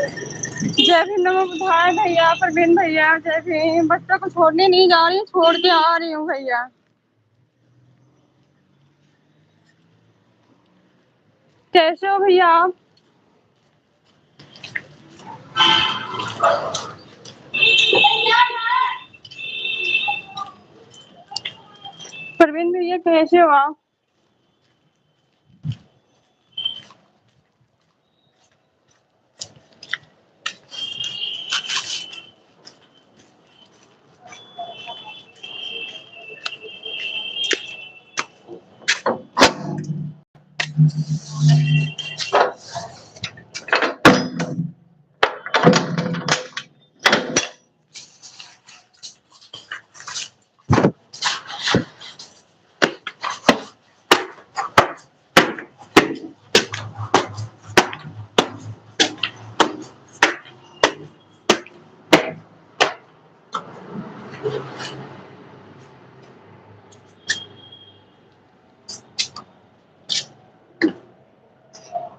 जय भीम नमो बुधाय भैया, परवीन भैया, जय भीम। बच्चों को छोड़ने नहीं जा रही, छोड़ के आ रही हूँ भैया। कैसे हो भैया आप? परवीन भैया कैसे हो आप?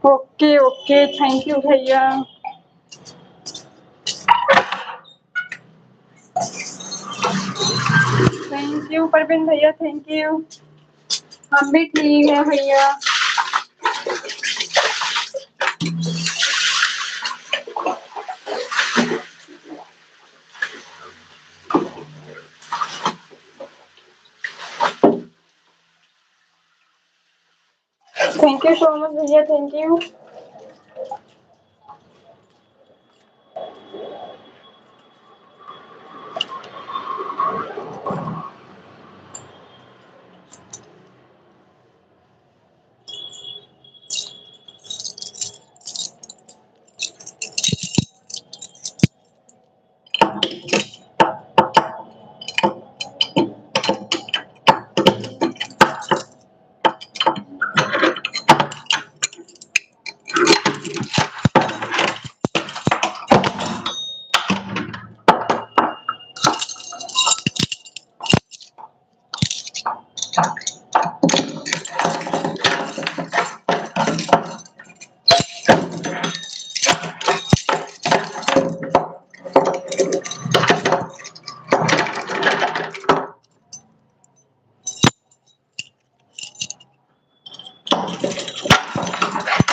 ओके ओके, थैंक यू भैया। थैंक यू परवीन भैया, थैंक यू। हम भी ठीक है भैया। थैंक यू सो मच भैया, थैंक यू।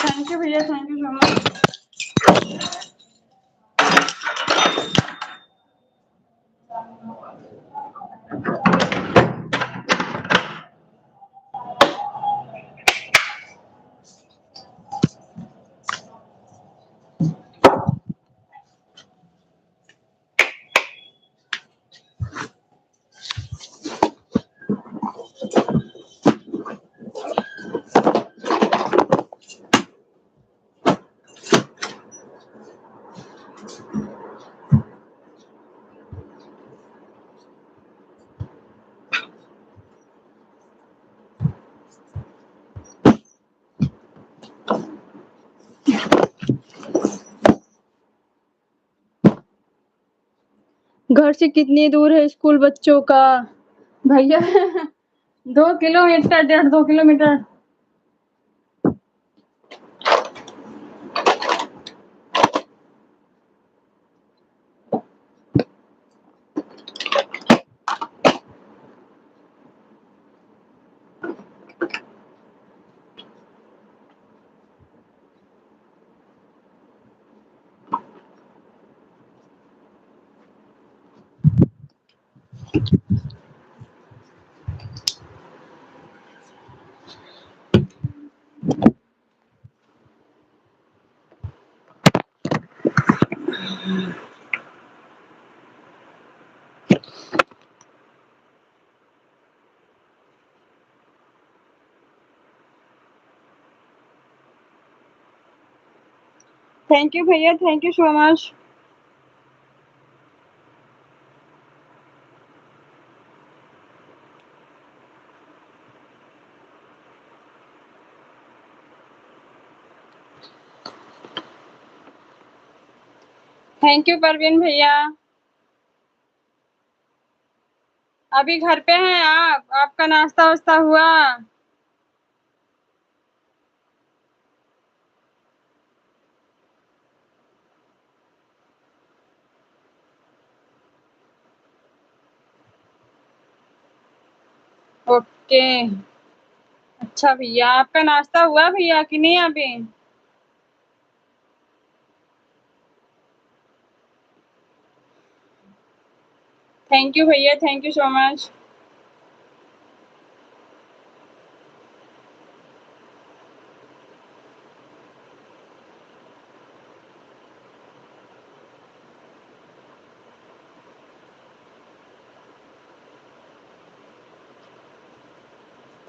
थैंक यू भैया, थैंक यू सो मच। घर से कितनी दूर है स्कूल बच्चों का? भैया 2 किलोमीटर, 1.5 2 किलोमीटर। थैंक यू भैया, thank you so much. Thank you Parveen भैया। अभी घर पे हैं आप? आपका नाश्ता वास्ता हुआ? ओके। अच्छा भैया, आपका नाश्ता हुआ भैया कि नहीं अभी? थैंक यू भैया, thank you so much.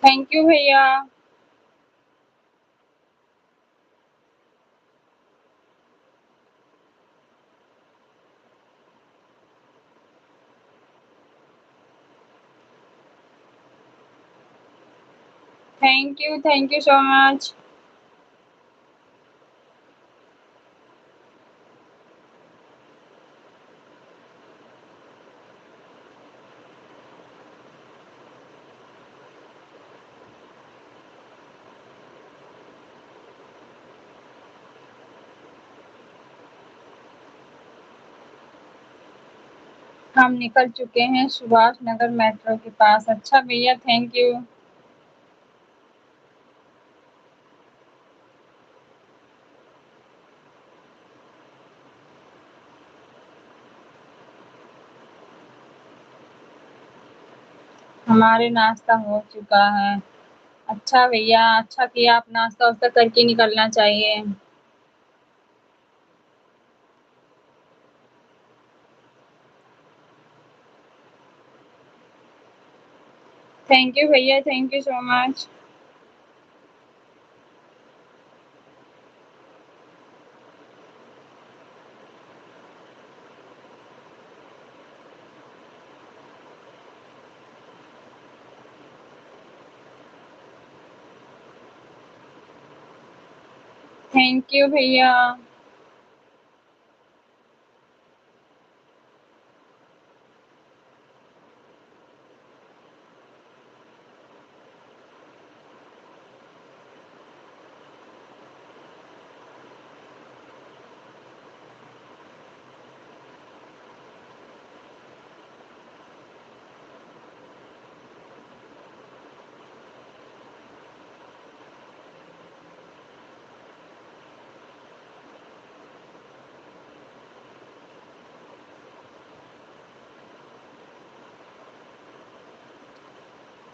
Thank you भैया। Thank you so much. हम निकल चुके हैं सुभाष नगर मेट्रो के पास। अच्छा भैया, थैंक यू। हमारे नाश्ता हो चुका है। अच्छा भैया, अच्छा किया, आप नाश्ता वास्ता करके निकलना चाहिए। थैंक यू भैया, thank you so much. Thank you भैया।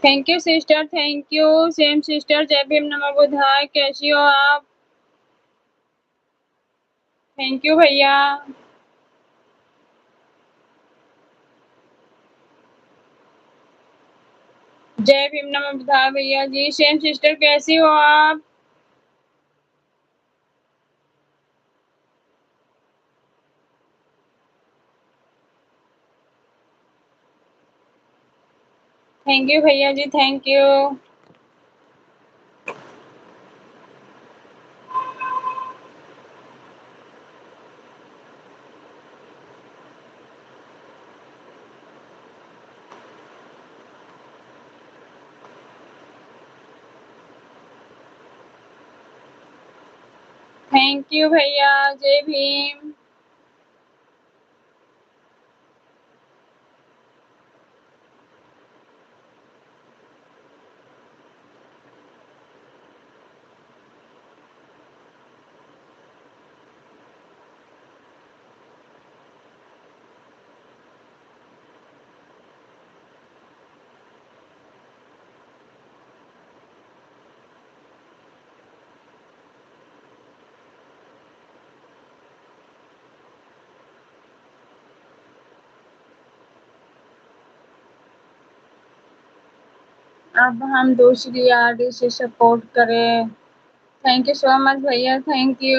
Thank you sister, thank you. Same sister, जय भीम, नमः बुद्धाय। कैसी हो आप? थैंक यू भैया। जय भीम, नमः बुद्धाय भैया जी। सेम सिस्टर, कैसी हो आप? थैंक यू भैया जी, थैंक यू। थैंक यू भैया। जय भीम। अब हम दूसरी आरडी से सपोर्ट करें। थैंक यू सो मच भैया, थैंक यू।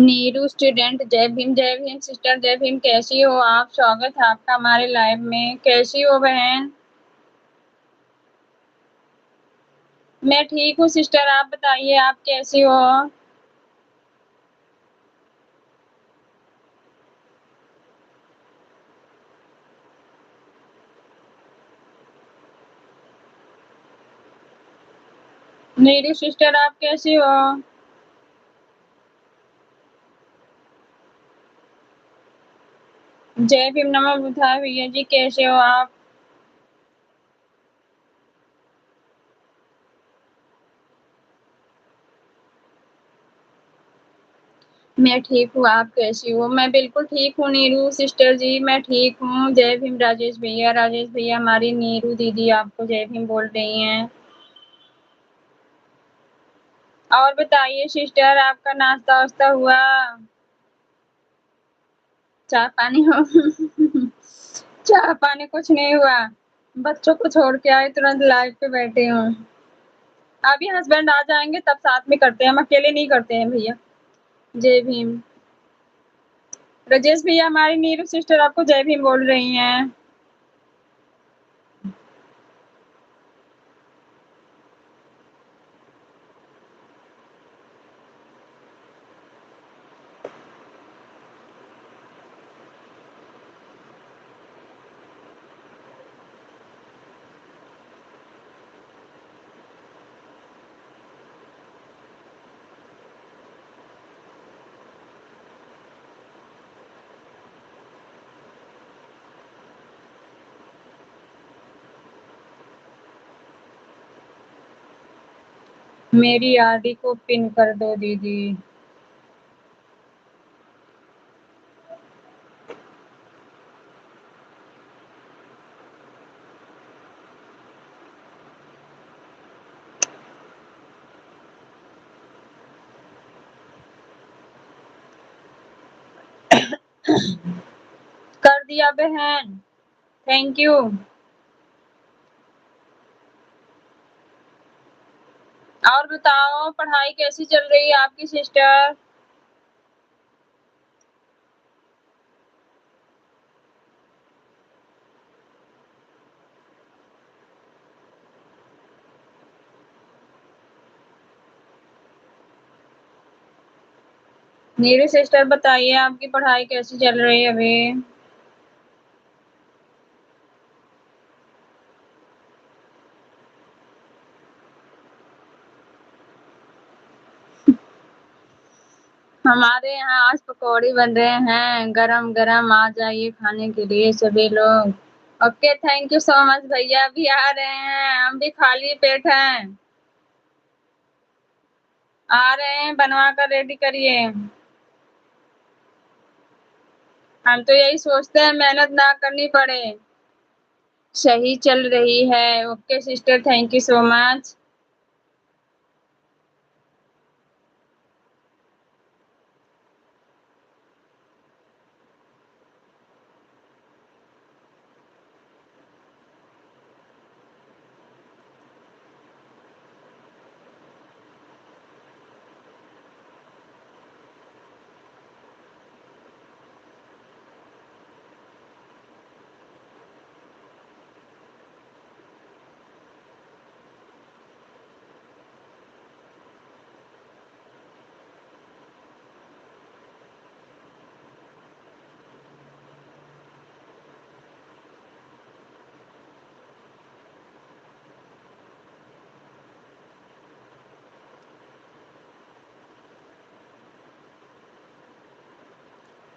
नीरू स्टूडेंट, जय भीम सिस्टर, जय भीम। कैसी हो आप? स्वागत है आपका हमारे लाइव में। कैसी हो बहन? मैं ठीक हूँ सिस्टर, आप बताइए आप कैसी हो? नीरू सिस्टर आप कैसी हो? जय भीम, नमः बुद्धाय। भैया जी कैसे हो आप? मैं ठीक हूँ, आप कैसी हो? मैं बिल्कुल ठीक हूँ नीरू सिस्टर जी, मैं ठीक हूँ। जय भीम राजेश भैया। राजेश भैया हमारी नीरू दीदी आपको जय भीम बोल रही हैं। और बताइए सिस्टर, आपका नाश्ता वास्ता हुआ? चाय पानी हो? चाय पानी कुछ नहीं हुआ। बच्चों को छोड़ के आए, तुरंत लाइव पे बैठे हूँ। अभी हस्बैंड आ जाएंगे तब साथ में करते हैं, हम अकेले नहीं करते हैं भैया। जय भीम। राजेश भैया हमारी नीरू सिस्टर आपको जय भीम बोल रही हैं। मेरी आरडी को पिन कर दो दीदी। कर दिया बहन, थैंक यू। और बताओ पढ़ाई कैसी चल रही है आपकी सिस्टर? नीरू सिस्टर बताइए आपकी पढ़ाई कैसी चल रही है अभी? हमारे यहाँ आज पकौड़ी बन रहे हैं, गरम गरम। आ जाइए खाने के लिए सभी लोग। Okay, thank you so much भैया, अभी आ रहे हैं, हम भी खाली पेट हैं। आ रहे हैं, बनवा कर रेडी करिए। हम तो यही सोचते हैं मेहनत ना करनी पड़े। सही चल रही है। Okay sister, thank you so much.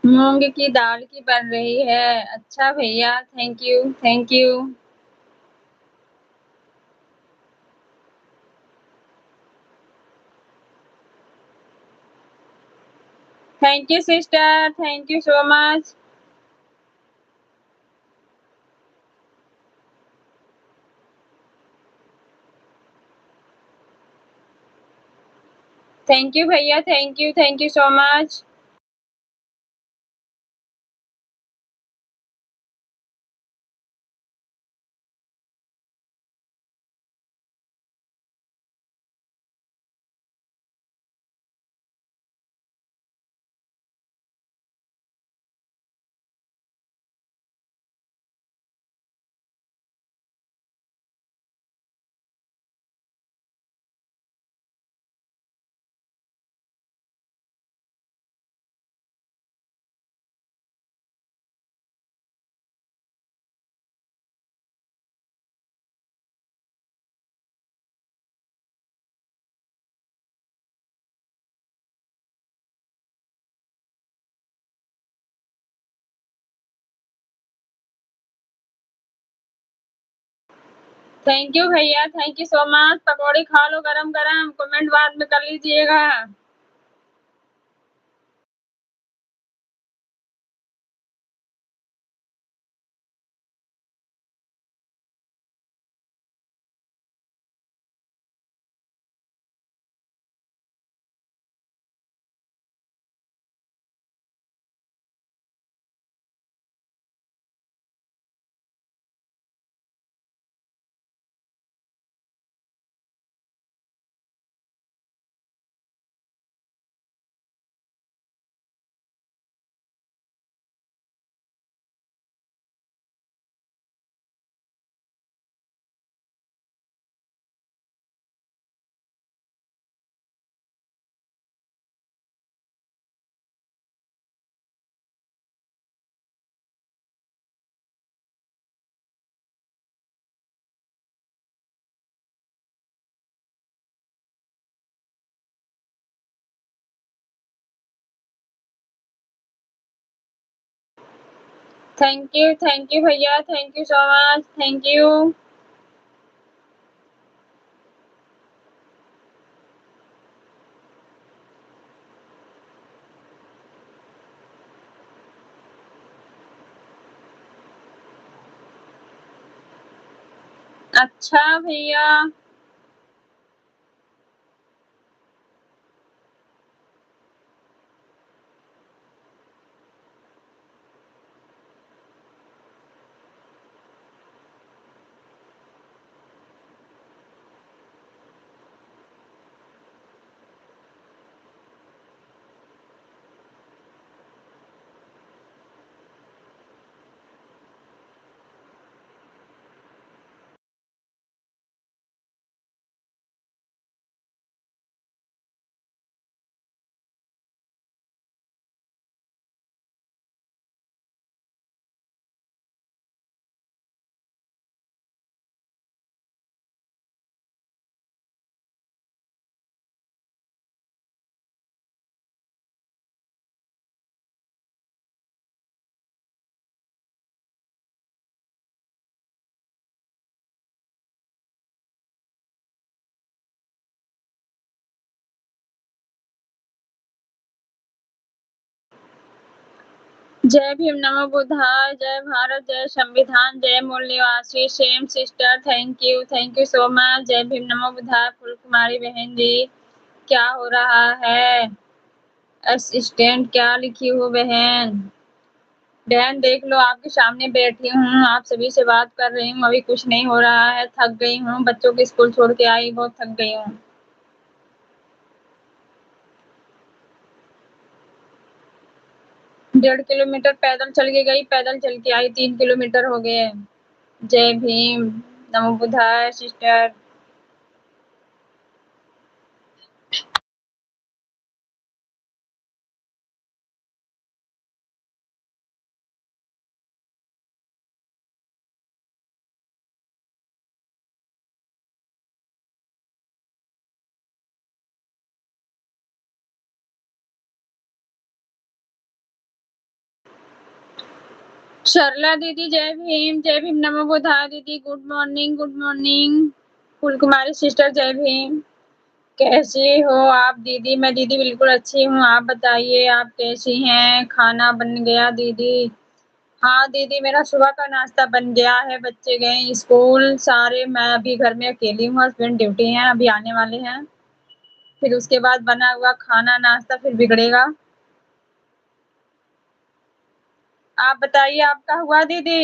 मूंग की दाल की बन रही है। अच्छा भैया, thank you thank you. Thank you sister, thank you so much. Thank you भैया, thank you so much. Thank you भैया, थैंक यू सो मच। पकौड़ी खा लो गरम गरम, कमेंट बाद में कर लीजिएगा। थैंक यू भैया, thank you so much, thank you. अच्छा भैया। जय भीम, नमो बुद्धाय, जय भारत, जय संविधान, जय मूल निवासी, same sister, thank you so much. जय भीम, नमो बुद्धाय। फूल कुमारी बहन जी, क्या हो रहा है? असिस्टेंट क्या लिखी हो बहन? बहन देख लो, आपके सामने बैठी हूँ, आप सभी से बात कर रही हूँ, अभी कुछ नहीं हो रहा है, थक गई हूँ, बच्चों के स्कूल छोड़ के आई, बहुत थक गई हूँ। 1.5 किलोमीटर पैदल चल के गई, पैदल चल के आई, 3 किलोमीटर हो गए। जय भीम, नमो बुद्धाय सिस्टर। सरला दीदी जय भीम, जय भीम, नमो बुद्धाय दीदी, गुड मॉर्निंग, गुड मॉर्निंग। फूल कुमारी सिस्टर जय भीम। कैसी हो आप दीदी? मैं दीदी बिल्कुल अच्छी हूँ, आप बताइए आप कैसी हैं? खाना बन गया दीदी? हाँ दीदी, मेरा सुबह का नाश्ता बन गया है, बच्चे गए स्कूल सारे, मैं अभी घर में अकेली हूँ, हस्बैंड ड्यूटी हैं, अभी आने वाले हैं, फिर उसके बाद बना हुआ खाना नाश्ता फिर बिगड़ेगा। आप बताइए आपका हुआ दीदी?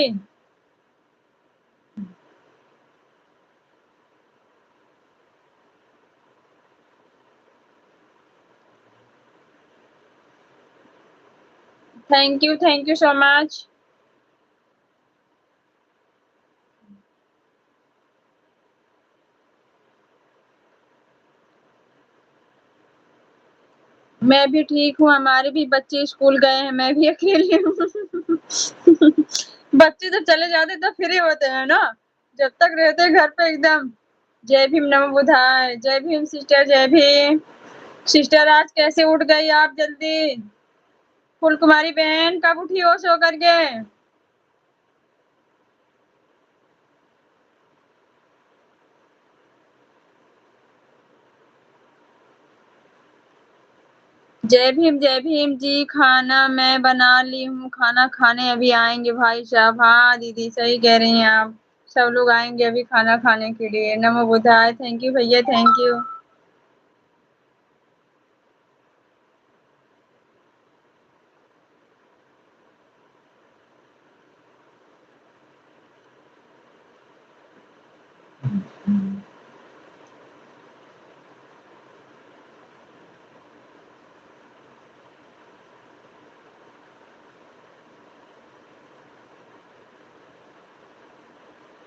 Thank you so much. मैं भी ठीक हूँ, हमारे भी बच्चे स्कूल गए हैं, मैं भी अकेली हूँ। बच्चे जब चले जाते तब फ्री होते हैं ना, जब तक रहते घर पे एकदम। जय भीम, नमो बुद्धाय, जय भीम सिस्टर, जय भीम। सिस्टर आज कैसे उठ गई आप जल्दी? फूल कुमारी बहन कब उठी हो सो करके? जय भीम जी। खाना मैं बना ली हूँ, खाना खाने अभी आएंगे भाई साहब। हाँ दीदी सही कह रही हैं आप, सब लोग आएंगे अभी खाना खाने के लिए। नमो बुद्धाय। थैंक यू भैया, थैंक यू।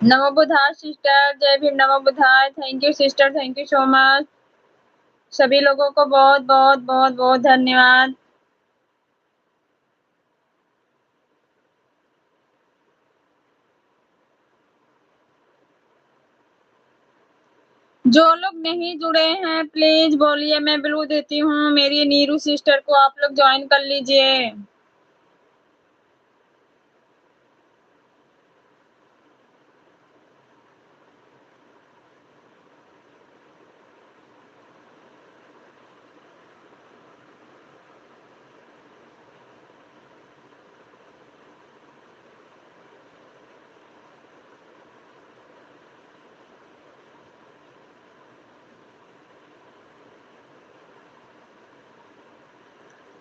नमो बुद्धाय सिस्टर, जय भीम। नमो बुद्धाय। Thank you sister, thank you so much. सभी लोगों को बहुत बहुत बहुत बहुत धन्यवाद। जो लोग नहीं जुड़े हैं प्लीज बोलिए, मैं ब्लू देती हूँ। मेरी नीरू सिस्टर को आप लोग ज्वाइन कर लीजिए।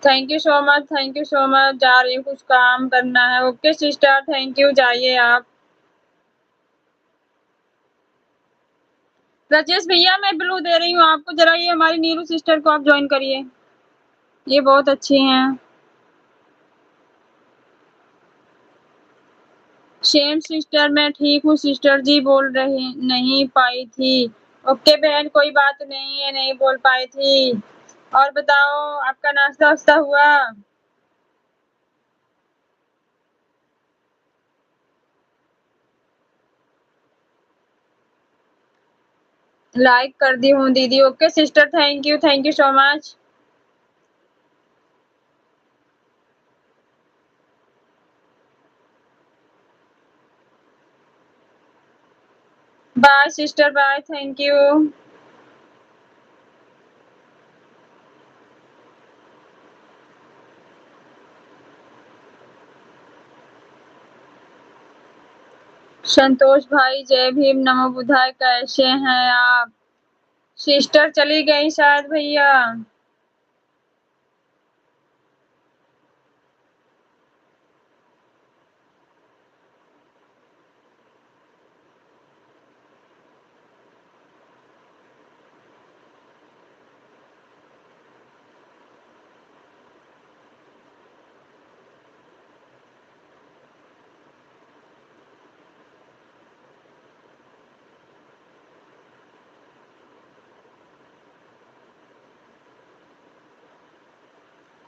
Thank you so much, thank you so much. जा रही हूँ, कुछ काम करना है। ओके सिस्टर, थैंक यू, जाइए आप। राजेश भैया मैं ब्लू दे रही हूँ आपको, जरा ये हमारी नीरू सिस्टर को आप ज्वाइन करिए, ये बहुत अच्छी हैं। सेम सिस्टर, मैं ठीक हूँ सिस्टर जी, बोल रही नहीं पाई थी। ओके बहन, कोई बात नहीं है, नहीं बोल पाई थी। और बताओ आपका नाश्ता वास्ता हुआ? लाइक कर दी हूँ दीदी। Okay sister, thank you so much. Bye sister, bye, thank you. Santosh भाई जय भीम। नमो बुद्धाय। कैसे हैं आप? सिस्टर चली गई शायद भैया।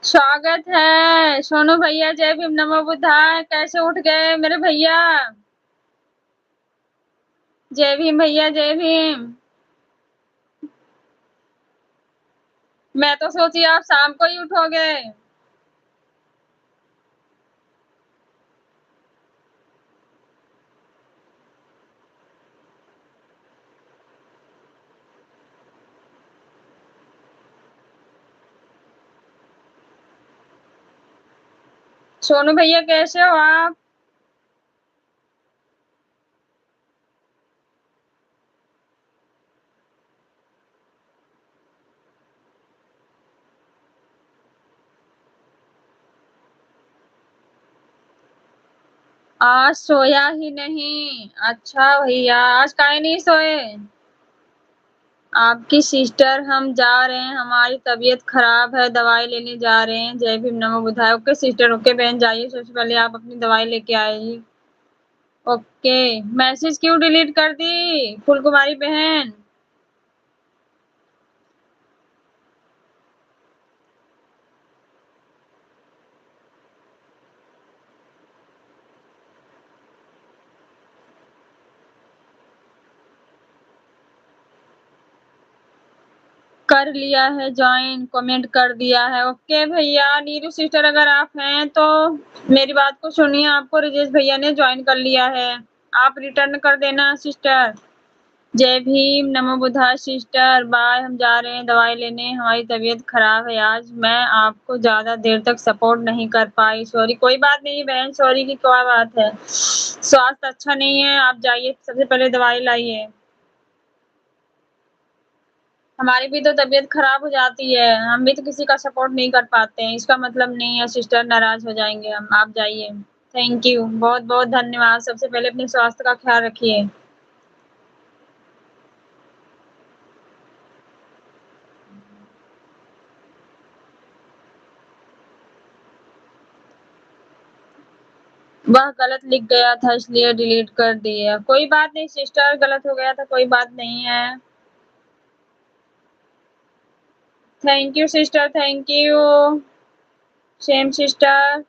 स्वागत है सोनू भैया। जय भीम। नमो बुद्धाय। कैसे उठ गए मेरे भैया? जय भीम भैया, जय भीम। मैं तो सोची आप शाम को ही उठोगे। सोनू भैया कैसे हो आप? आज सोया ही नहीं? अच्छा भैया, आज काहे नहीं सोए? आपकी सिस्टर हम जा रहे हैं, हमारी तबीयत खराब है, दवाई लेने जा रहे हैं। जय भीम। नमो बुद्धाय। ओके सिस्टर, ओके बहन, जाइए, सबसे पहले आप अपनी दवाई लेके आइए। ओके। मैसेज क्यों डिलीट कर दी फूल कुमारी बहन? कर लिया है ज्वाइन, कमेंट कर दिया है। ओके भैया। नीरू सिस्टर अगर आप हैं तो मेरी बात को सुनिए, आपको राजेश भैया ने ज्वाइन कर लिया है, आप रिटर्न कर देना सिस्टर। जय भीम, नमो बुद्धाय सिस्टर, बाय। हम जा रहे हैं दवाई लेने, हमारी तबीयत खराब है आज। मैं आपको ज़्यादा देर तक सपोर्ट नहीं कर पाई, सॉरी। कोई बात नहीं बहन, सॉरी की क्या बात है। स्वास्थ्य अच्छा नहीं है, आप जाइए, सबसे पहले दवाई लाइए। हमारी भी तो तबीयत खराब हो जाती है, हम भी तो किसी का सपोर्ट नहीं कर पाते हैं। इसका मतलब नहीं है सिस्टर नाराज़ हो जाएँगे हम, आप जाइए। थैंक यू, बहुत-बहुत धन्यवाद। सबसे पहले अपने स्वास्थ्य का ख्याल रखिए। वह गलत लिख गया था इसलिए डिलीट कर दिया। कोई बात नहीं सिस्टर, गलत हो गया था, कोई बात नहीं है। Thank you sister, thank you. Same sister.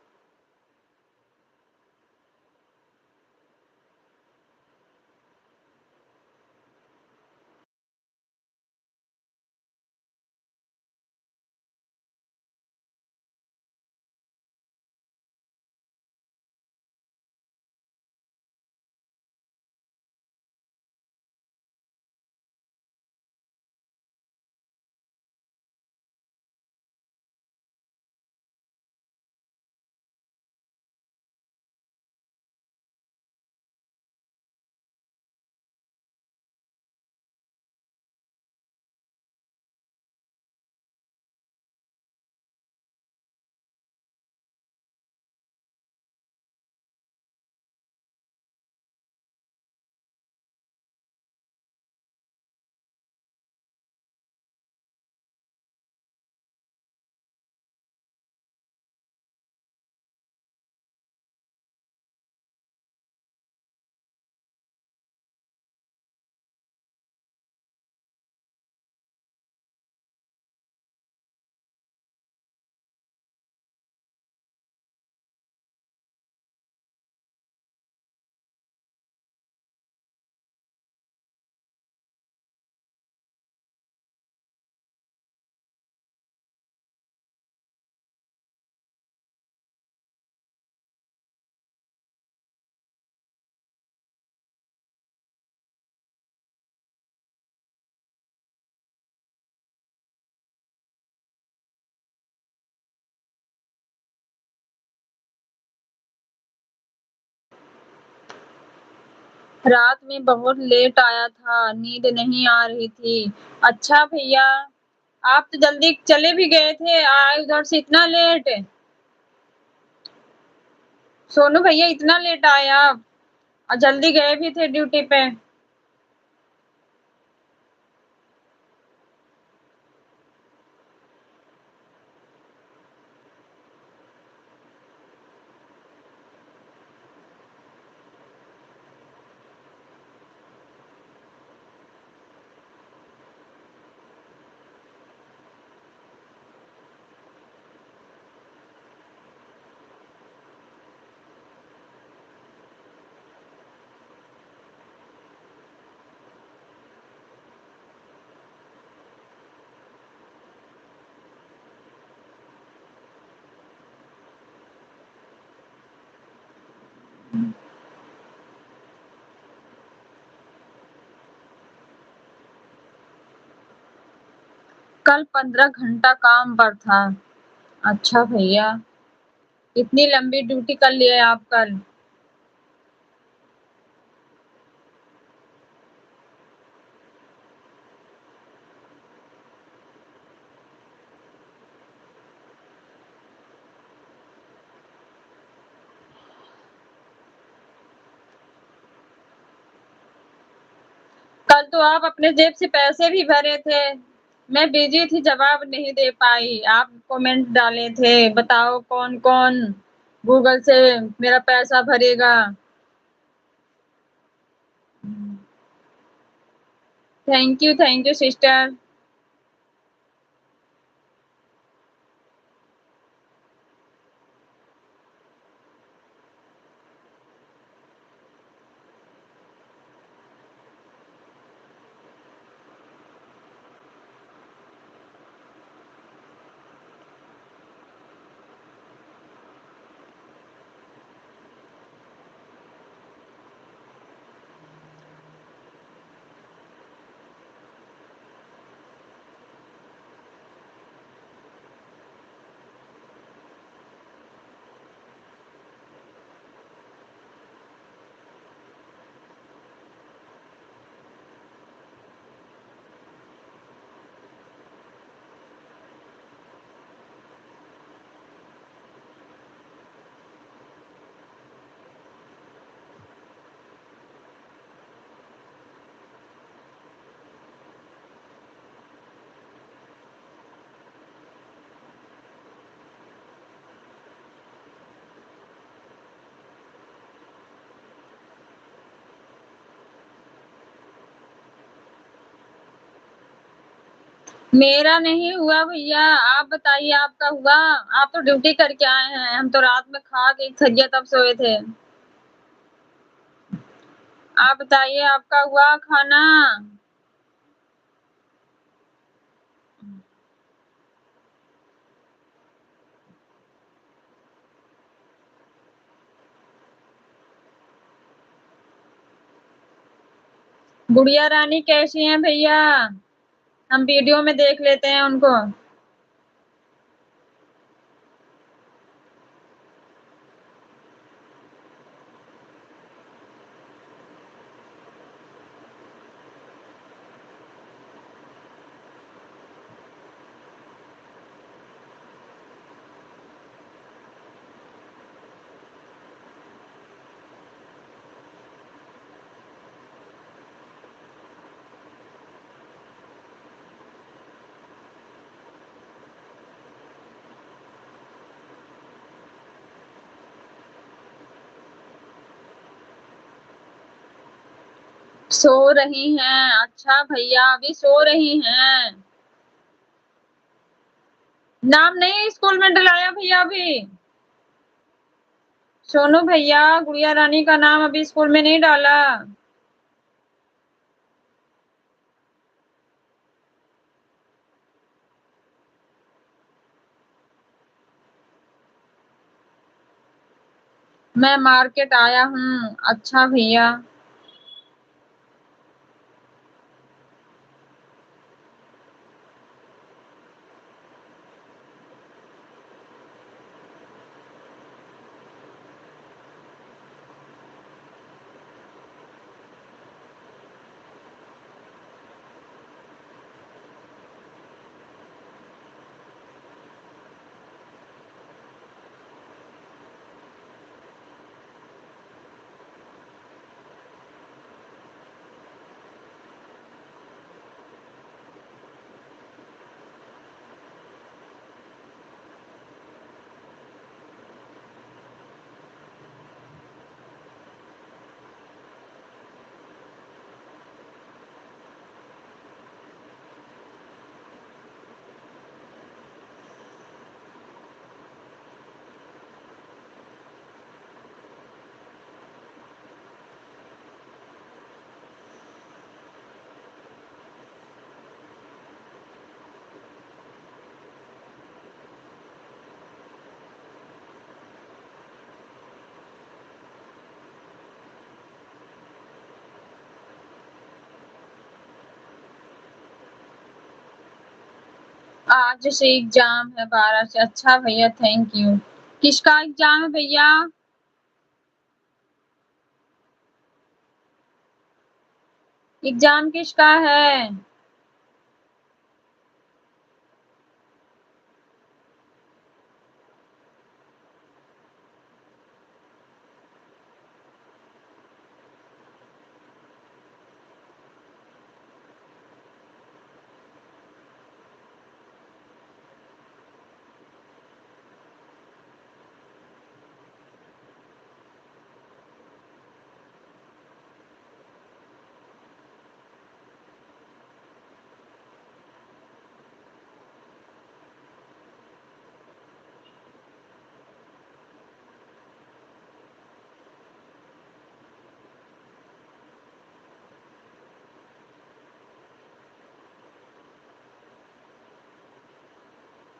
रात में बहुत लेट आया था, नींद नहीं आ रही थी। अच्छा भैया, आप तो जल्दी चले भी गए थे, आए उधर से इतना लेट। सोनू भैया इतना लेट आए आप, और जल्दी गए भी थे ड्यूटी पे। कल 15 घंटा काम पर था। अच्छा भैया, इतनी लंबी ड्यूटी कर लिए आप कल। कल तो आप अपने जेब से पैसे भी भरे थे। मैं बिजी थी, जवाब नहीं दे पाई। आप कमेंट डाले थे, बताओ कौन कौन गूगल से मेरा पैसा भरेगा। Thank you sister. मेरा नहीं हुआ भैया, आप बताइए आपका हुआ? आप तो ड्यूटी करके आए हैं, हम तो रात में खा के थक तब सोए थे। आप बताइए आपका हुआ खाना? गुड़िया रानी कैसी हैं भैया? हम वीडियो में देख लेते हैं उनको। सो रही हैं? अच्छा भैया अभी सो रही हैं। नाम नहीं स्कूल में डलाया भैया अभी? सोनू भैया गुड़िया रानी का नाम अभी स्कूल में नहीं डाला। मैं मार्केट आया हूँ। अच्छा भैया। आज से एग्जाम है 12 से। अच्छा भैया थैंक यू। किसका एग्जाम है भैया? एग्जाम किसका है?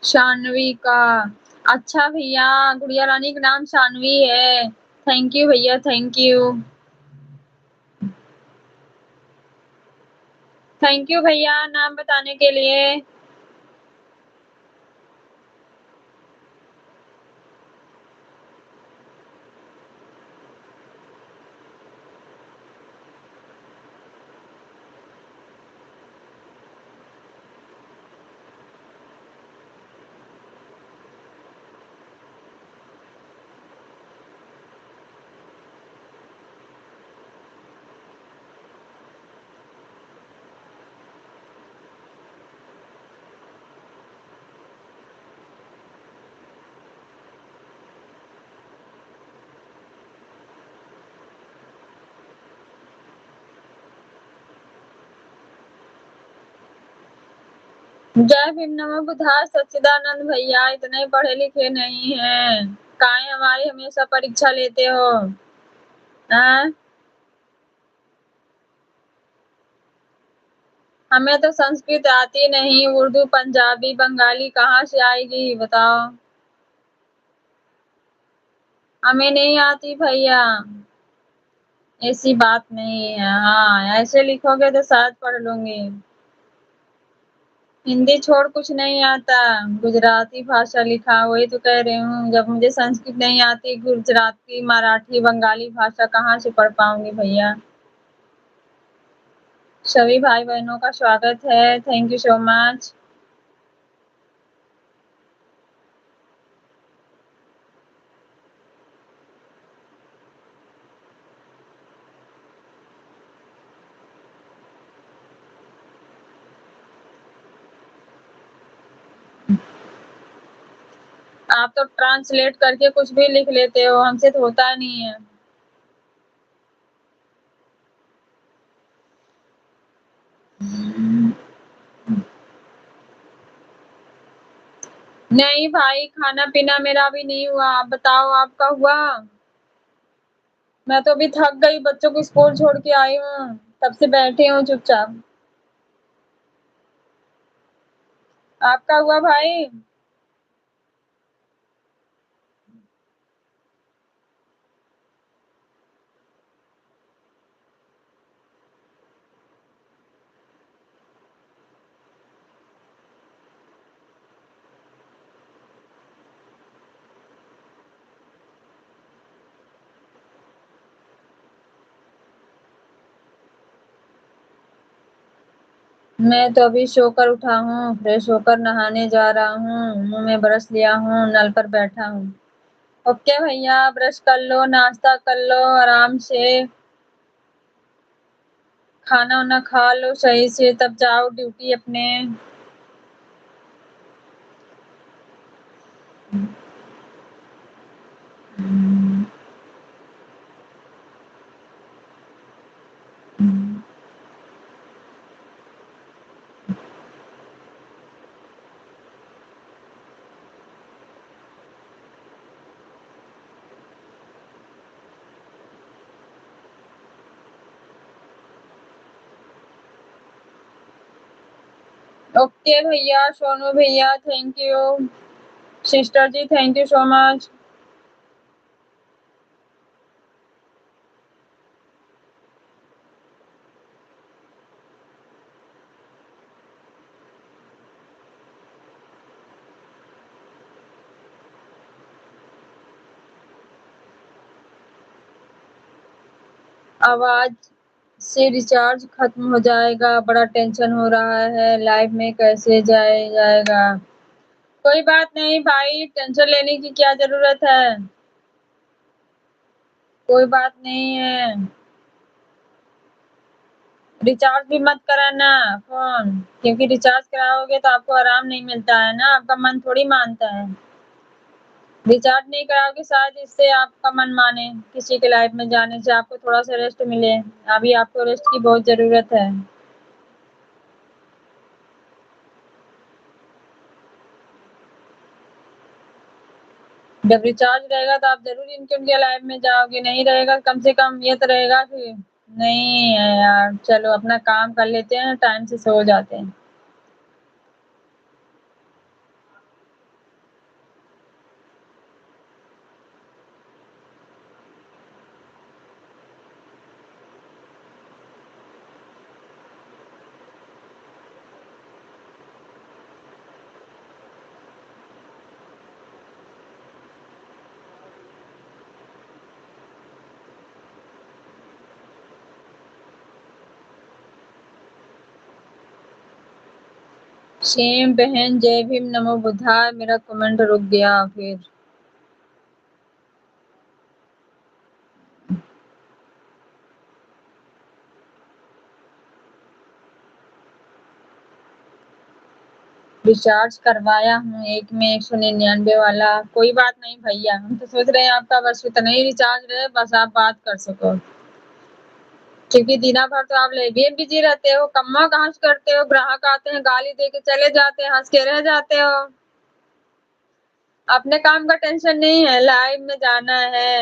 शानवी का। अच्छा भैया गुड़िया रानी का नाम शानवी है। थैंक यू भैया थैंक यू। थैंक यू भैया नाम बताने के लिए। जय भीम नमो बुद्धाय सच्चिदानंद भैया, इतने पढ़े लिखे नहीं हैं, काहे हमारी हमेशा परीक्षा लेते हो? हाँ? हमें तो संस्कृत आती नहीं, उर्दू पंजाबी बंगाली कहाँ से आएगी बताओ? हमें नहीं आती भैया। ऐसी बात नहीं है। हाँ, ऐसे लिखोगे तो शायद पढ़ लूंगी। हिंदी छोड़ कुछ नहीं आता। गुजराती भाषा लिखा, वही तो कह रही हूँ। जब मुझे संस्कृत नहीं आती, गुजराती मराठी बंगाली भाषा कहाँ से पढ़ पाऊंगी भैया? सभी भाई बहनों का स्वागत है। Thank you so much. आप तो ट्रांसलेट करके कुछ भी लिख लेते हो, हमसे तो होता नहीं है। नहीं भाई, खाना पीना मेरा भी नहीं हुआ। आप बताओ, आपका हुआ? मैं तो अभी थक गई, बच्चों को स्कूल छोड़ के आई हूँ, तब से बैठी हूँ चुपचाप। आपका हुआ भाई? मैं तो अभी सोकर उठा हूँ, फ्रेश होकर नहाने जा रहा हूँ, मुंह में ब्रश लिया हूँ, नल पर बैठा हूँ। ओके भैया, ब्रश कर लो, नाश्ता कर लो आराम से, खाना वाना खा लो सही से, तब जाओ ड्यूटी अपने। ओके भैया, सोनू भैया thank you, sister ji thank you so much. आवाज से रिचार्ज खत्म हो जाएगा, बड़ा टेंशन हो रहा है, लाइव में कैसे जाएगा? कोई बात नहीं भाई, टेंशन लेने की क्या जरूरत है? कोई बात नहीं है। रिचार्ज भी मत कराना फोन, क्योंकि रिचार्ज कराओगे तो आपको आराम नहीं मिलता है ना, आपका मन थोड़ी मानता है। रिचार्ज नहीं कराओगे, शायद इससे आपका मन माने, किसी के लाइफ में जाने से आपको थोड़ा सा रेस्ट मिले। अभी आपको रेस्ट की बहुत जरूरत है। जब रिचार्ज रहेगा तो आप जरूर इनके उनके लाइफ में जाओगे, नहीं रहेगा कम से कम ये तो रहेगा कि नहीं है यार, चलो अपना काम कर लेते हैं, टाइम से सो जाते हैं। सेम बहन, जय भीम नमो बुद्धाय। मेरा कमेंट रुक गया फिर। रिचार्ज करवाया हूँ एक में 199 वाला। कोई बात नहीं भैया, हम तो सोच रहे हैं आपका बस उतना ही रिचार्ज रहे, बस आप बात कर सको। क्योंकि दिना भर तो आप लेके बिजी रहते हो, कम्मा कहाँ से करते हो, ग्राहक आते हैं गाली दे के चले जाते हैं, हंस के रह जाते हो। अपने काम का टेंशन नहीं है, लाइव में जाना है।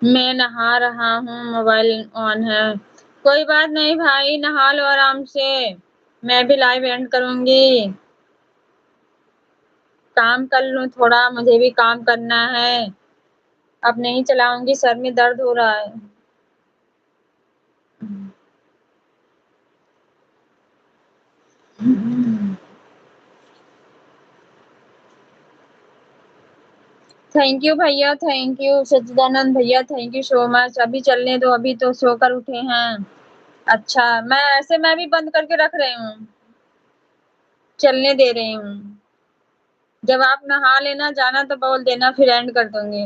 मैं नहा रहा हूँ, मोबाइल ऑन है। कोई बात नहीं भाई, नहा लो आराम से। मैं भी लाइव एंड करूंगी। काम कर लूँ थोड़ा, मुझे भी काम करना है। अब नहीं चलाऊंगी, सर में दर्द हो रहा है। थैंक यू भैया, थैंक यू सच्चिदानंद भैया, थैंक यू सो मच। अभी चलने दो, अभी तो सोकर उठे हैं। अच्छा, मैं भी बंद करके रख रही हूँ, चलने दे रही हूँ। जब आप नहा लेना जाना तो बोल देना, फिर एंड कर दूंगी।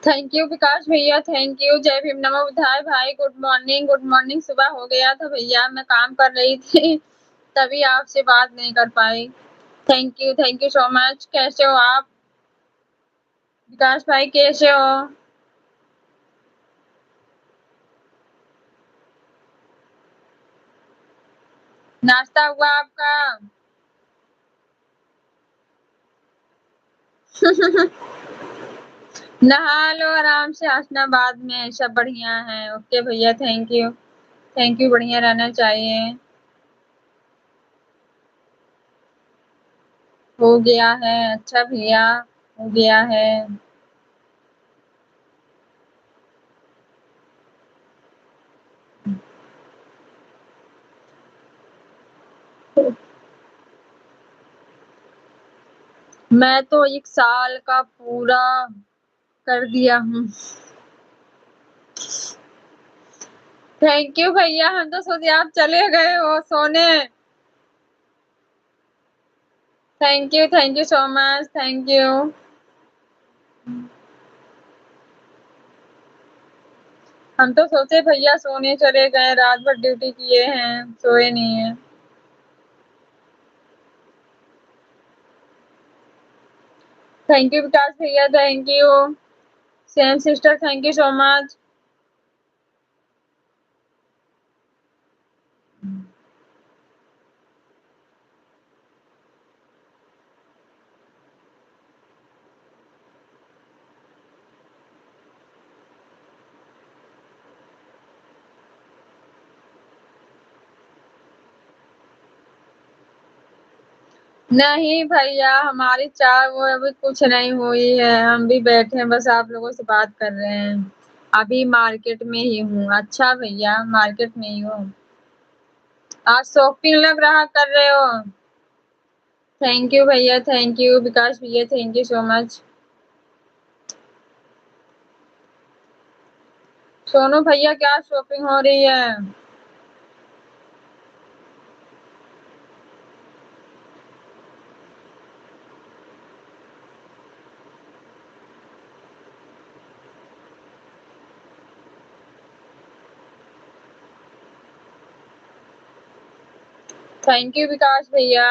थैंक यू विकास भैया, थैंक यू। जय भीम, नमो बुद्धाय भाई। Good morning, good morning. सुबह हो गया था भैया, मैं काम कर रही थी तभी आपसे बात नहीं कर पाई। Thank you so much. कैसे हो आप विकास भाई, कैसे हो? नाश्ता हुआ आपका? नहा लो आराम से, आसना बाद में। सब बढ़िया है। ओके भैया, थैंक यू। थैंक यू, बढ़िया रहना चाहिए। हो गया है। अच्छा भैया, हो गया है। मैं तो 1 साल का पूरा कर दिया हूँ। थैंक यू भैया, हम तो सोचे आप चले गए हो सोने। Thank you so much, thank you. हम तो सोचे भैया सोने चले गए, रात भर ड्यूटी किए हैं, सोए नहीं है। थैंक यू विकास भैया, thank you. Same sister, thank you so much. नहीं भैया, हमारी चाय वो अभी कुछ नहीं हुई है, हम भी बैठे हैं, बस आप लोगों से बात कर रहे हैं। अभी मार्केट में ही हूँ। अच्छा भैया, मार्केट में ही हूँ। आज शॉपिंग लग रहा कर रहे हो? थैंक यू भैया, थैंक यू विकास भैया, thank you so much. Sonu भैया, क्या शॉपिंग हो रही है? थैंक यू विकास भैया।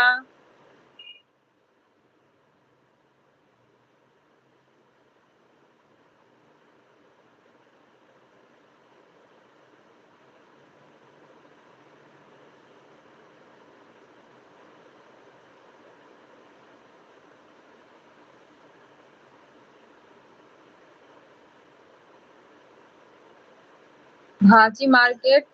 भाजी मार्केट?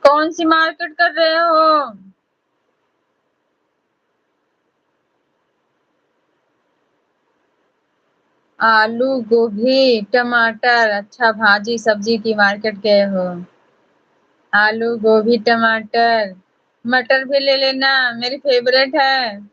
कौन सी मार्केट कर रहे हो? आलू गोभी टमाटर? अच्छा, भाजी सब्जी की मार्केट गए हो। आलू गोभी टमाटर, मटर भी ले लेना, मेरी फेवरेट है।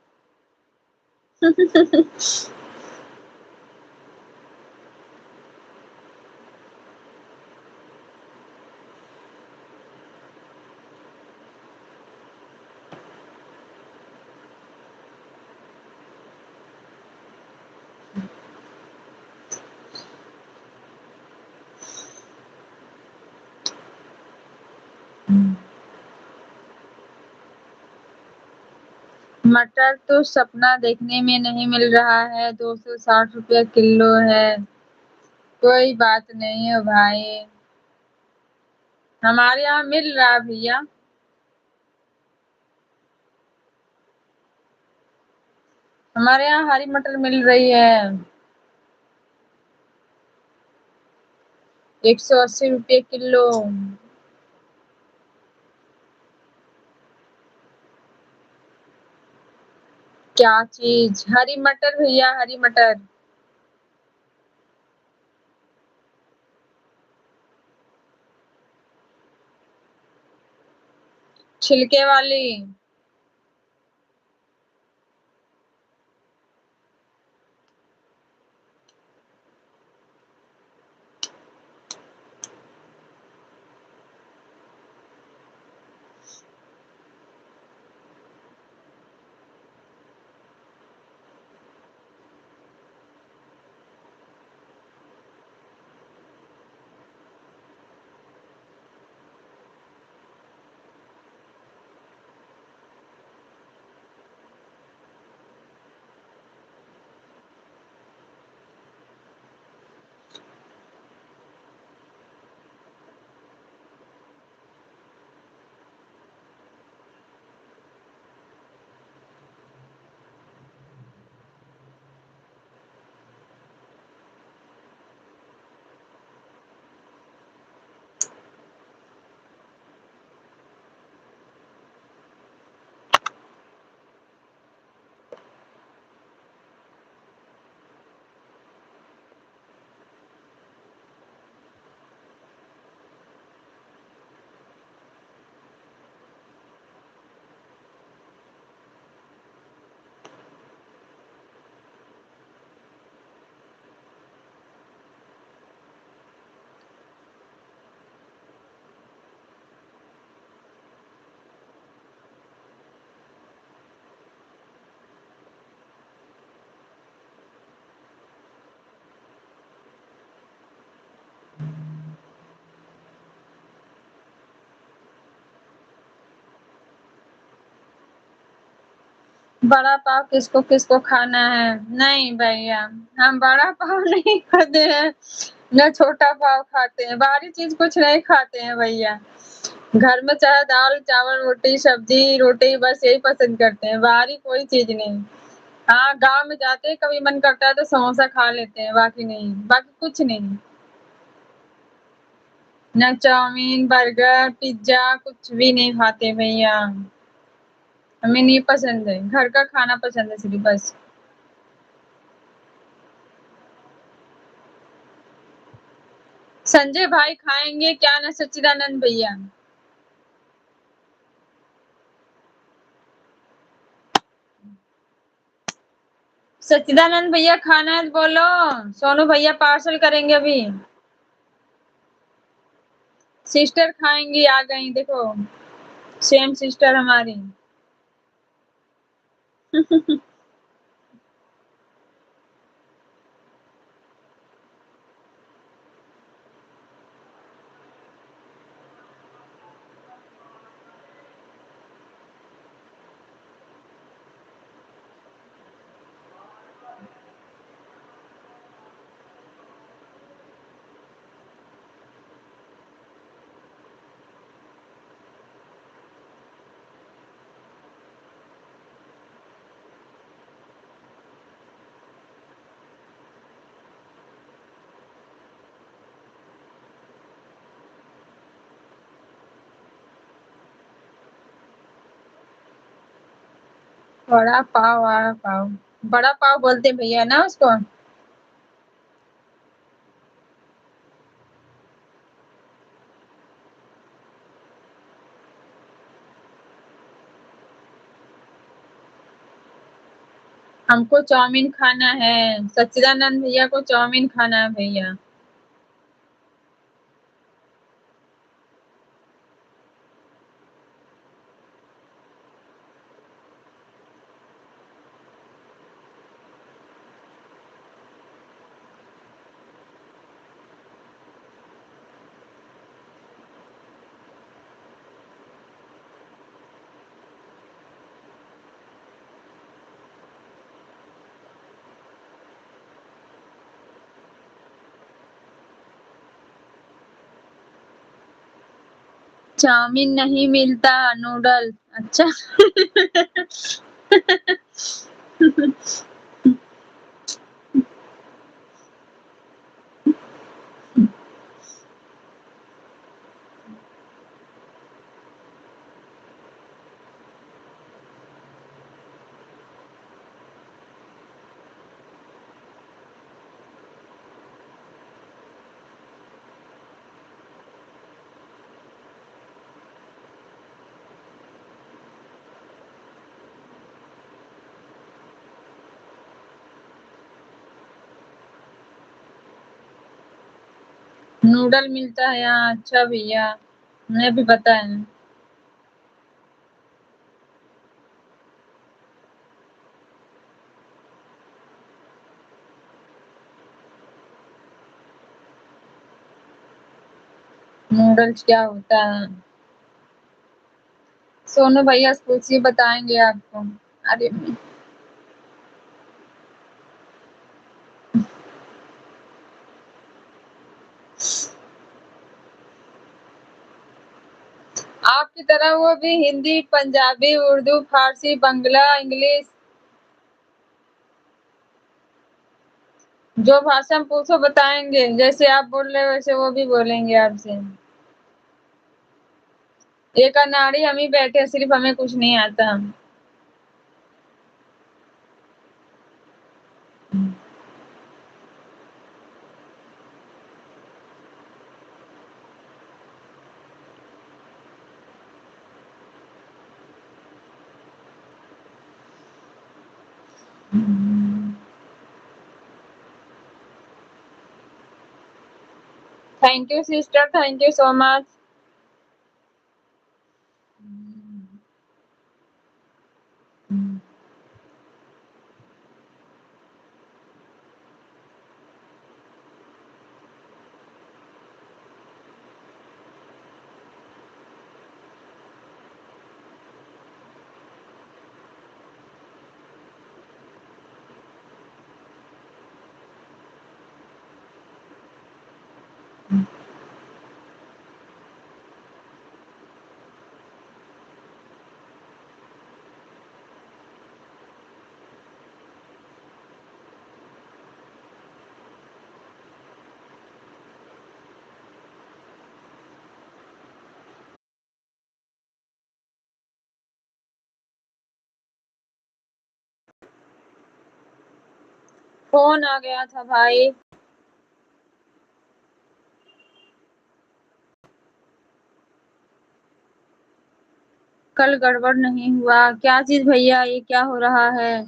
मटर तो सपना देखने में नहीं मिल रहा है, 260 रुपया किलो है। कोई बात नहीं है भाई, हमारे यहाँ मिल रहा है भैया। हमारे यहाँ हरी मटर मिल रही है, 180 रुपये किलो। क्या चीज? हरी मटर भैया, हरी मटर। छिलके वाली? बड़ा पाव किसको किसको खाना है? नहीं भैया, हम बड़ा पाव नहीं खाते हैं, न छोटा पाव खाते हैं, बाहरी चीज कुछ नहीं खाते हैं भैया। घर में चाहे दाल चावल रोटी सब्जी रोटी बस यही पसंद करते हैं, बाहरी कोई चीज नहीं। हाँ, गांव में जाते हैं कभी मन करता है तो समोसा खा लेते हैं, बाकी नहीं, बाकी कुछ नहीं। न चाउमीन बर्गर पिज्जा कुछ भी नहीं खाते भैया, हमें नहीं पसंद है, घर का खाना पसंद है सिर्फ बस। संजय भाई खाएंगे क्या ना सच्चिदानंद भैया? सच्चिदानंद भैया खाना है तो बोलो, सोनू भैया पार्सल करेंगे अभी। सिस्टर खाएंगी, आ गई देखो, सेम सिस्टर हमारी। वड़ा पाव बड़ा पाव बोलते भैया ना उसको। हमको चाउमीन खाना है, सच्चिदानंद भैया को चाउमीन खाना है भैया। चाउमीन नहीं मिलता, नूडल। अच्छा। नूडल मिलता है यहाँ, अच्छा भैया, मुझे भी पता है। नूडल्स क्या होता है? सोनू भैया से पूछिए, बताएंगे आपको। अरे आपकी तरह वो भी हिंदी पंजाबी उर्दू फारसी बंगला इंग्लिश, जो भाषा हम पूछो बताएंगे, जैसे आप बोल रहे हो वैसे वो भी बोलेंगे आपसे। एक अनाड़ी हम ही बैठे हैं, सिर्फ हमें कुछ नहीं आता। Thank you sister, thank you so much. Phone आ गया था भाई। कल गड़बड़ नहीं हुआ? क्या चीज भैया, ये क्या हो रहा है?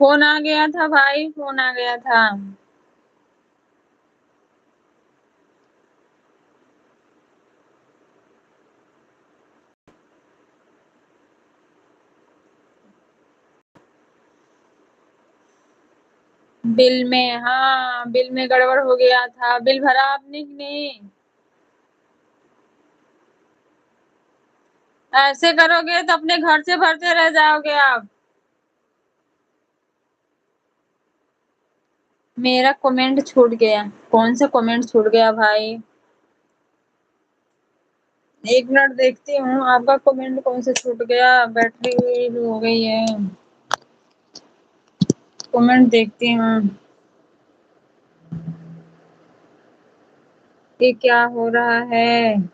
फोन आ गया था भाई, फोन आ गया था। बिल में, हाँ बिल में गड़बड़ हो गया था। बिल भरा आपने कि नहीं? ऐसे करोगे तो अपने घर से भरते रह जाओगे आप। मेरा कमेंट छूट गया। कौन सा कमेंट छूट गया भाई? एक मिनट देखती हूँ आपका कमेंट कौन सा छूट गया। बैटरी लो हो गई है। कमेंट देखती हूँ। ये क्या हो रहा है?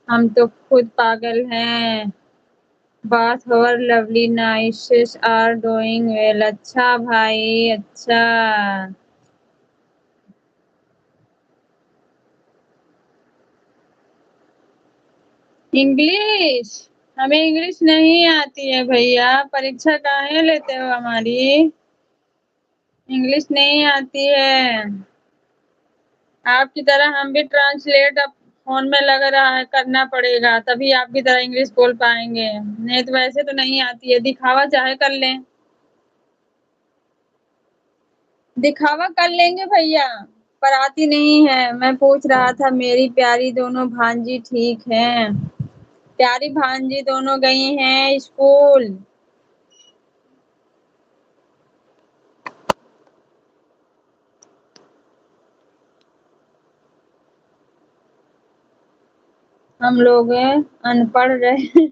हम तो खुद पागल हैं। बात और लवली नाइसेस आर डूइंग वेल। अच्छा भाई, अच्छा। इंग्लिश? हमें इंग्लिश नहीं आती है भैया। परीक्षा काहे लेते हो हमारी? इंग्लिश नहीं आती है। आपकी तरह हम भी ट्रांसलेट अब फोन में लग रहा है करना पड़ेगा, तभी आपकी तरह इंग्लिश बोल पाएंगे, नहीं तो वैसे तो नहीं आती है। दिखावा चाहे कर लें। दिखावा कर लेंगे भैया, पर आती नहीं है। मैं पूछ रहा था मेरी प्यारी दोनों भांजी ठीक हैं? प्यारी भांजी दोनों गई हैं स्कूल। हम लोग अनपढ़ रहे।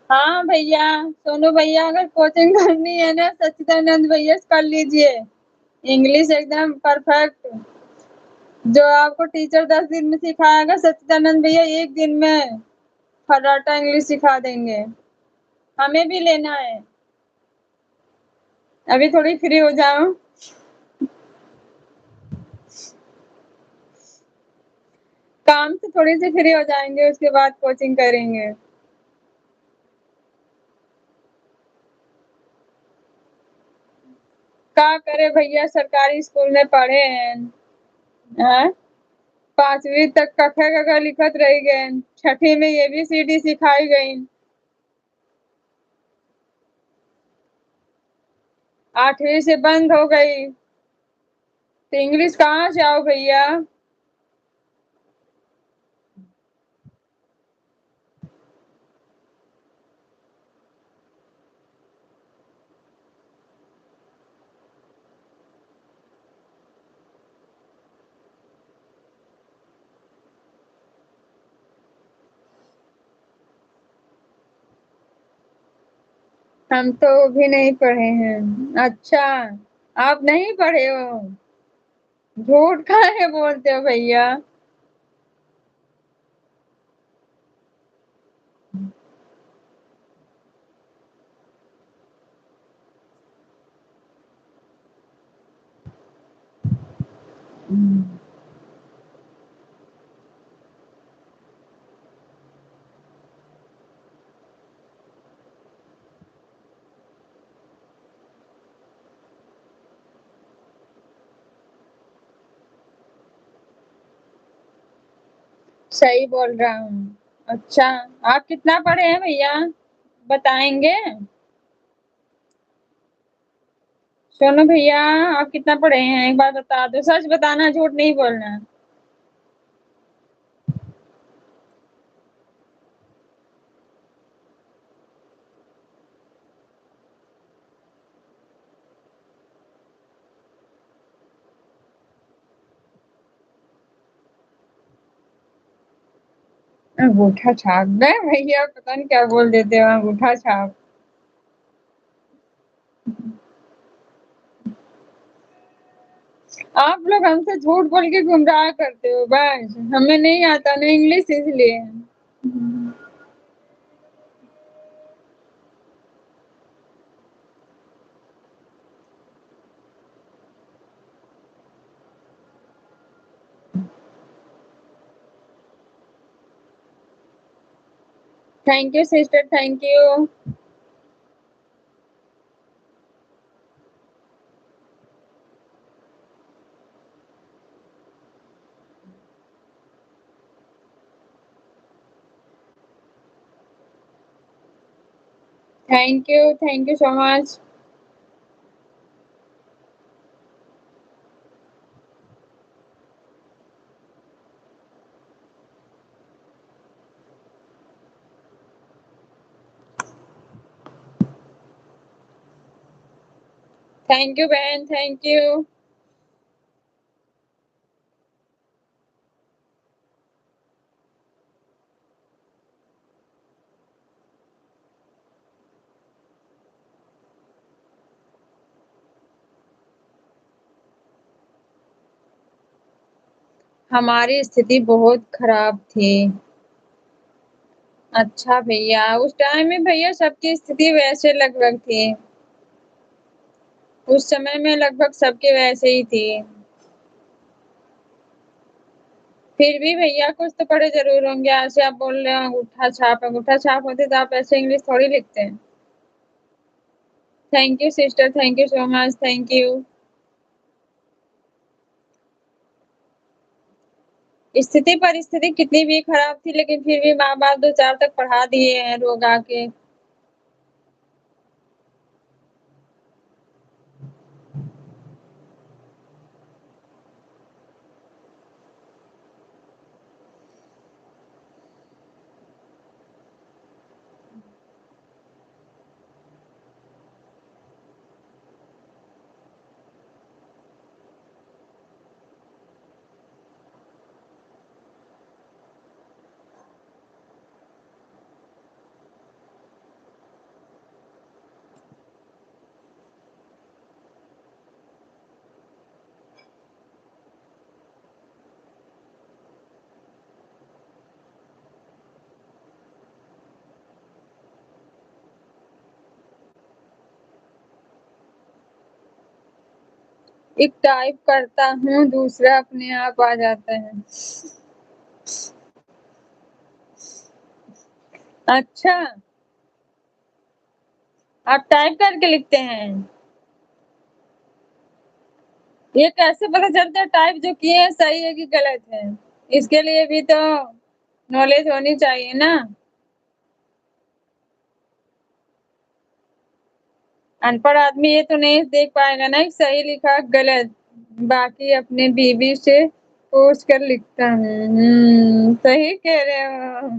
हाँ भैया, सोनू भैया अगर कोचिंग करनी है ना सच्चिदानंद भैया से कर लीजिए। इंग्लिश एकदम परफेक्ट। जो आपको टीचर 10 दिन में सिखाएगा, सच्चिदानंद भैया 1 दिन में फर्राटा इंग्लिश सिखा देंगे। हमें भी लेना है। अभी थोड़ी फ्री हो जाऊं। काम से थोड़ी सी फ्री हो जाएंगे, उसके बाद कोचिंग करेंगे। क्या करे भैया, सरकारी स्कूल में पढ़े हैं। हाँ? 5वीं तक क ख ग घ लिखत रह गए। छठी में ABCD सिखाई गई। 8वीं से बंद हो गई, तो इंग्लिश कहाँ से आओ भैया। हम तो भी नहीं पढ़े हैं। अच्छा, आप नहीं पढ़े हो? झूठ काहे बोलते हो भैया? सही बोल रहा हूँ। अच्छा, आप कितना पढ़े हैं भैया, बताएंगे? सोनू भैया, आप कितना पढ़े हैं एक बार बता दो। सच बताना, झूठ नहीं बोलना। अंगूठा छाप गए भैया, पता नहीं क्या बोल देते हो अंगूठा छाप। आप लोग हमसे झूठ बोल के गुमराह करते हो बस, हमें नहीं आता ना इंग्लिश इसलिए। Thank you sister, thank you. Thank you so much. Thank you बहन, थैंक यू। हमारी स्थिति बहुत खराब थी। अच्छा भैया, उस टाइम में भैया सबकी स्थिति वैसे लगभग थी। उस समय में लगभग सबके वैसे ही थी। फिर भी भैया कुछ तो पढ़े ज़रूर होंगे, ऐसे आप बोल रहे हो अंगूठा छाप होती तो आप ऐसे इंग्लिश थोड़ी लिखते हैं। Thank you sister, thank you so much, thank you. स्थिति परिस्थिति कितनी भी खराब थी लेकिन फिर भी माँ-बाप 2-4 तक पढ़ा दिए हैं लोग आके। एक टाइप करता हूँ, दूसरा अपने आप आ जाता है। अच्छा, आप टाइप करके लिखते हैं? ये कैसे पता चलता है टाइप जो किए हैं सही है कि गलत है? इसके लिए भी तो नॉलेज होनी चाहिए ना। अनपढ़ आदमी ये तो नहीं देख पाएगा ना कि सही लिखा गलत। बाकी अपने बीबी से पूछ कर लिखता हूँ। सही कह रहे हो।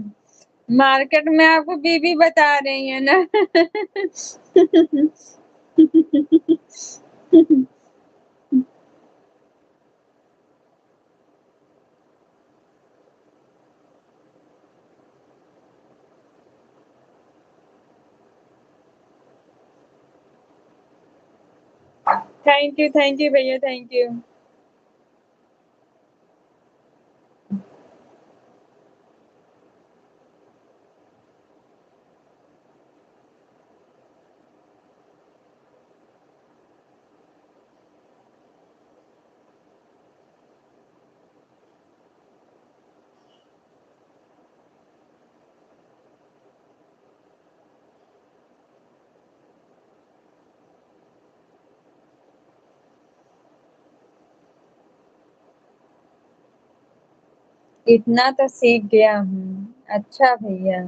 मार्केट में आपको बीबी बता रही है ना। थैंक यू भैया, थैंक यू। इतना तो सीख गया हूँ। अच्छा भैया,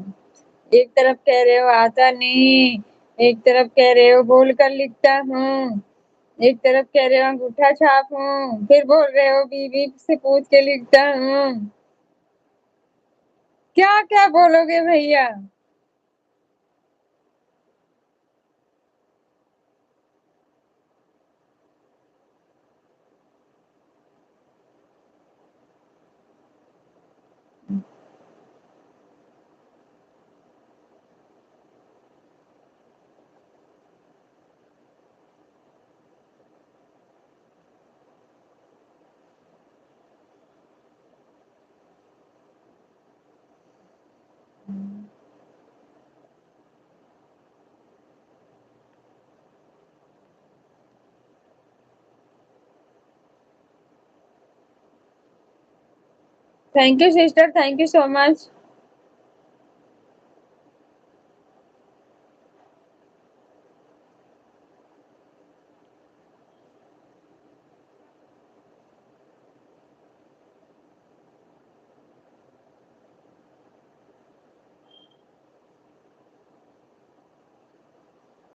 एक तरफ कह रहे हो आता नहीं, एक तरफ कह रहे हो बोल कर लिखता हूँ, एक तरफ कह रहे हो अंगूठा छाप हूँ, फिर बोल रहे हो बीवी से पूछ के लिखता हूँ। क्या क्या बोलोगे भैया? Thank you sister, thank you so much.